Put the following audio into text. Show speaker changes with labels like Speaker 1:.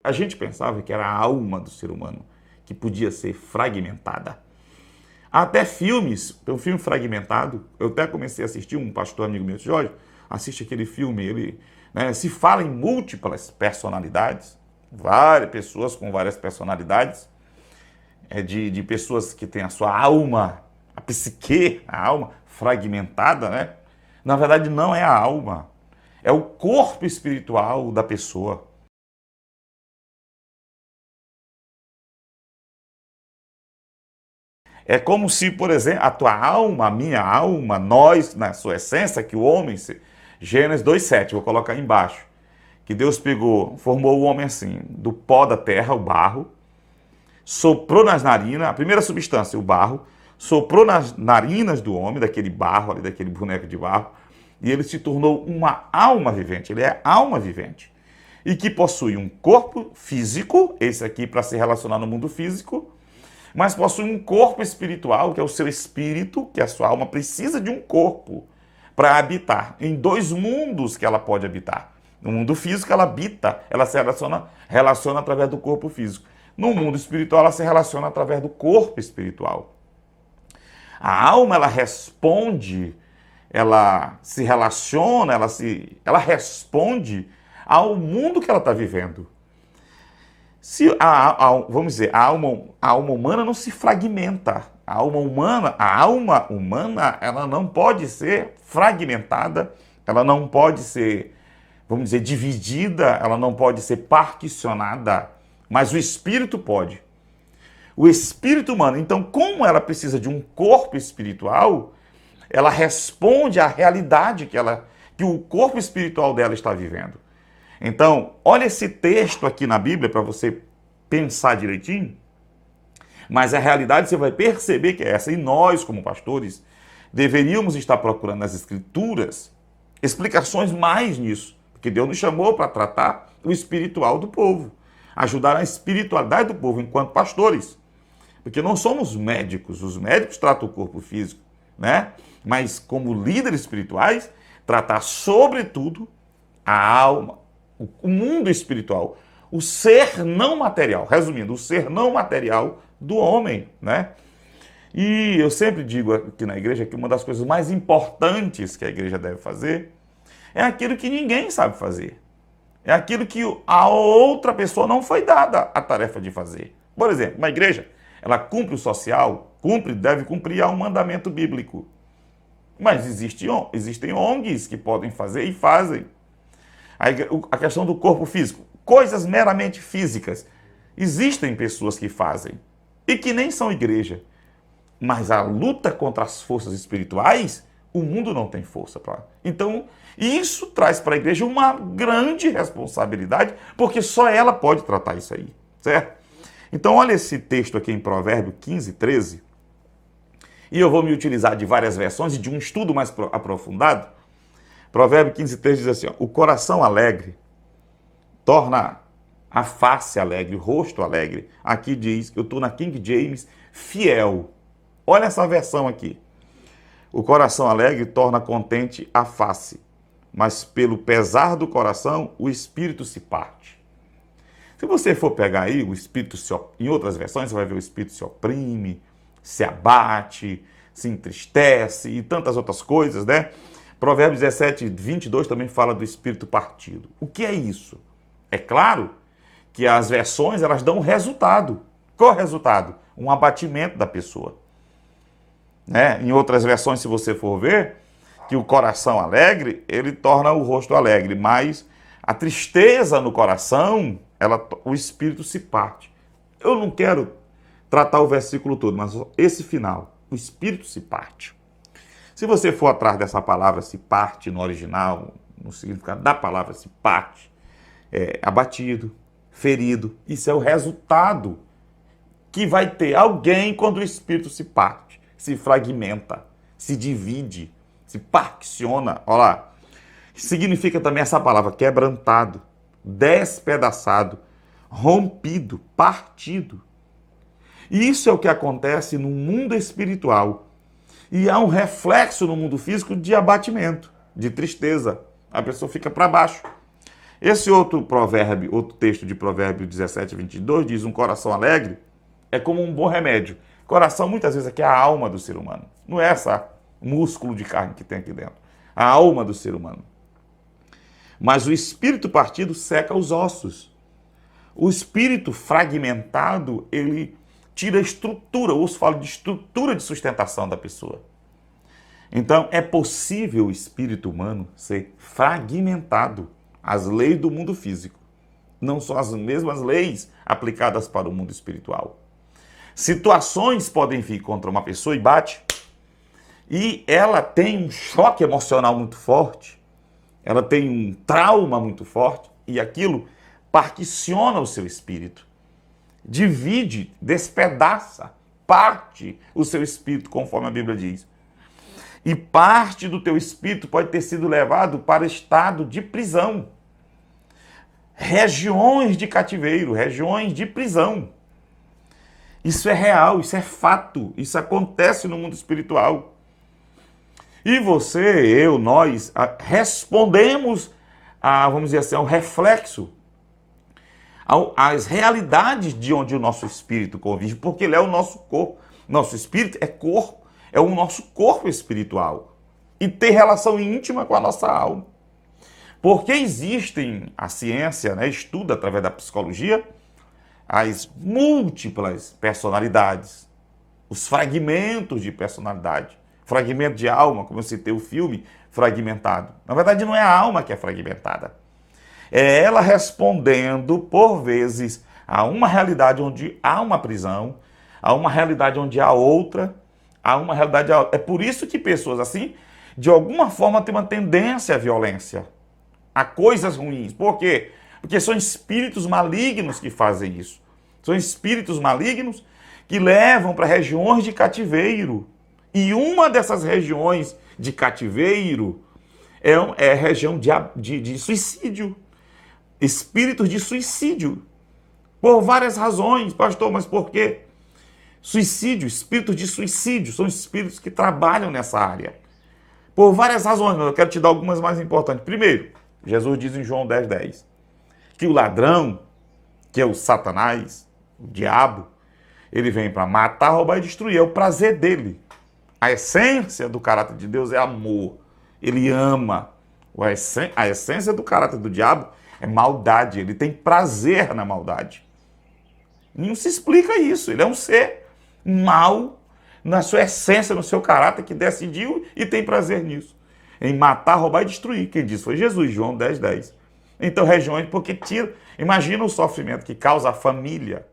Speaker 1: A gente pensava que era a alma do ser humano, que podia ser fragmentada. Há até filmes, tem um filme fragmentado, eu até comecei a assistir, um pastor amigo meu, Jorge, assiste aquele filme, ele, né, se fala em múltiplas personalidades, várias pessoas com várias personalidades, de pessoas que têm a sua alma, a psique, a alma fragmentada, né? Na verdade não é a alma, é o corpo espiritual da pessoa. É como se, por exemplo, a tua alma, a minha alma, nós, na sua essência, que o homem, Gênesis 2:7, vou colocar aí embaixo, que Deus pegou, formou o homem assim, do pó da terra, o barro, soprou nas narinas, a primeira substância, o barro, soprou nas narinas do homem, daquele barro ali, daquele boneco de barro, e ele se tornou uma alma vivente, ele é alma vivente, e que possui um corpo físico, esse aqui para se relacionar no mundo físico, mas possui um corpo espiritual, que é o seu espírito, que a sua alma precisa de um corpo para habitar em dois mundos que ela pode habitar. No mundo físico ela habita, ela se relaciona através do corpo físico. No mundo espiritual ela se relaciona através do corpo espiritual. A alma ela responde, ela se relaciona, ela responde ao mundo que ela está vivendo. Se vamos dizer, a alma humana não se fragmenta. A alma humana, ela não pode ser fragmentada, ela não pode ser, vamos dizer, dividida, ela não pode ser particionada, mas o espírito pode. O espírito humano, então, como ela precisa de um corpo espiritual, ela responde à realidade que o corpo espiritual dela está vivendo. Então, olha esse texto aqui na Bíblia para você pensar direitinho, mas a realidade você vai perceber que é essa. E nós, como pastores, deveríamos estar procurando nas Escrituras explicações mais nisso, porque Deus nos chamou para tratar o espiritual do povo, ajudar a espiritualidade do povo enquanto pastores, porque não somos médicos, os médicos tratam o corpo físico, né? Mas como líderes espirituais, tratar sobretudo a alma, o mundo espiritual, o ser não material, resumindo, o ser não material do homem, né? E eu sempre digo aqui na igreja que uma das coisas mais importantes que a igreja deve fazer é aquilo que ninguém sabe fazer. É aquilo que a outra pessoa não foi dada a tarefa de fazer. Por exemplo, uma igreja, ela cumpre o social, deve cumprir um mandamento bíblico. Mas existem ONGs que podem fazer e fazem. A questão do corpo físico, coisas meramente físicas. Existem pessoas que fazem e que nem são igreja. Mas a luta contra as forças espirituais, o mundo não tem força para. Então, isso traz para a igreja uma grande responsabilidade, porque só ela pode tratar isso aí, certo? Então, olha esse texto aqui em Provérbios 15:13. E eu vou me utilizar de várias versões e de um estudo mais aprofundado. Provérbio 15:13 diz assim, ó, o coração alegre torna a face alegre, o rosto alegre. Aqui diz, eu estou na King James, fiel. Olha essa versão aqui. O coração alegre torna contente a face, mas pelo pesar do coração, o espírito se parte. Se você for pegar aí, o espírito em outras versões, você vai ver o espírito se oprime, se abate, se entristece e tantas outras coisas, né? Provérbios 17:22 também fala do espírito partido. O que é isso? É claro que as versões elas dão um resultado. Qual é o resultado? Um abatimento da pessoa. Né? Em outras versões, se você for ver, que o coração alegre, ele torna o rosto alegre, mas a tristeza no coração, o espírito se parte. Eu não quero tratar o versículo todo, mas esse final, o espírito se parte. Se você for atrás dessa palavra se parte no original, no significado da palavra se parte, abatido, ferido, isso é o resultado que vai ter alguém quando o espírito se parte, se fragmenta, se divide, se particiona. Olha lá, significa também essa palavra quebrantado, despedaçado, rompido, partido. E isso é o que acontece no mundo espiritual. E há um reflexo no mundo físico de abatimento, de tristeza. A pessoa fica para baixo. Esse outro provérbio, outro texto de Provérbio 17:22 diz: um coração alegre é como um bom remédio. Coração, muitas vezes, aqui é a alma do ser humano. Não é essa músculo de carne que tem aqui dentro. A alma do ser humano. Mas o espírito partido seca os ossos. O espírito fragmentado, ele tira a estrutura. Eu ouço falar de estrutura de sustentação da pessoa. Então, é possível o espírito humano ser fragmentado. As leis do mundo físico não são as mesmas leis aplicadas para o mundo espiritual. Situações podem vir contra uma pessoa e bate, e ela tem um choque emocional muito forte, ela tem um trauma muito forte, e aquilo particiona o seu espírito, divide, despedaça, parte o seu espírito, conforme a Bíblia diz. E parte do teu espírito pode ter sido levado para estado de prisão, regiões de cativeiro, regiões de prisão. Isso é real, isso é fato, isso acontece no mundo espiritual. E você, eu, nós, respondemos vamos dizer assim, ao reflexo, às realidades de onde o nosso espírito convive, porque ele é o nosso corpo. Nosso espírito é corpo, é o nosso corpo espiritual. E tem relação íntima com a nossa alma. Porque existem, a ciência, né, estuda através da psicologia, as múltiplas personalidades, os fragmentos de personalidade, fragmento de alma, como eu citei o filme, fragmentado. Na verdade, não é a alma que é fragmentada. É ela respondendo, por vezes, a uma realidade onde há uma prisão, a uma realidade onde há outra, a uma realidade... É por isso que pessoas assim, de alguma forma, têm uma tendência à violência, a coisas ruins. Por quê? Porque são espíritos malignos que fazem isso. São espíritos malignos que levam para regiões de cativeiro. E uma dessas regiões de cativeiro é a região de suicídio. Espíritos de suicídio. Por várias razões. Pastor, mas por quê? Suicídio, espíritos de suicídio, são espíritos que trabalham nessa área. Por várias razões, mas eu quero te dar algumas mais importantes. Primeiro, Jesus diz em João 10:10 que o ladrão, que é o Satanás, o diabo, ele vem para matar, roubar e destruir. É o prazer dele. A essência do caráter de Deus é amor. Ele ama. A essência do caráter do diabo é maldade. Ele tem prazer na maldade. Não se explica isso. Ele é um ser mau na sua essência, no seu caráter, que decidiu e tem prazer nisso. Em matar, roubar e destruir. Quem disse foi Jesus, João 10:10. Então, regiões, porque tira... Imagina o sofrimento que causa a família.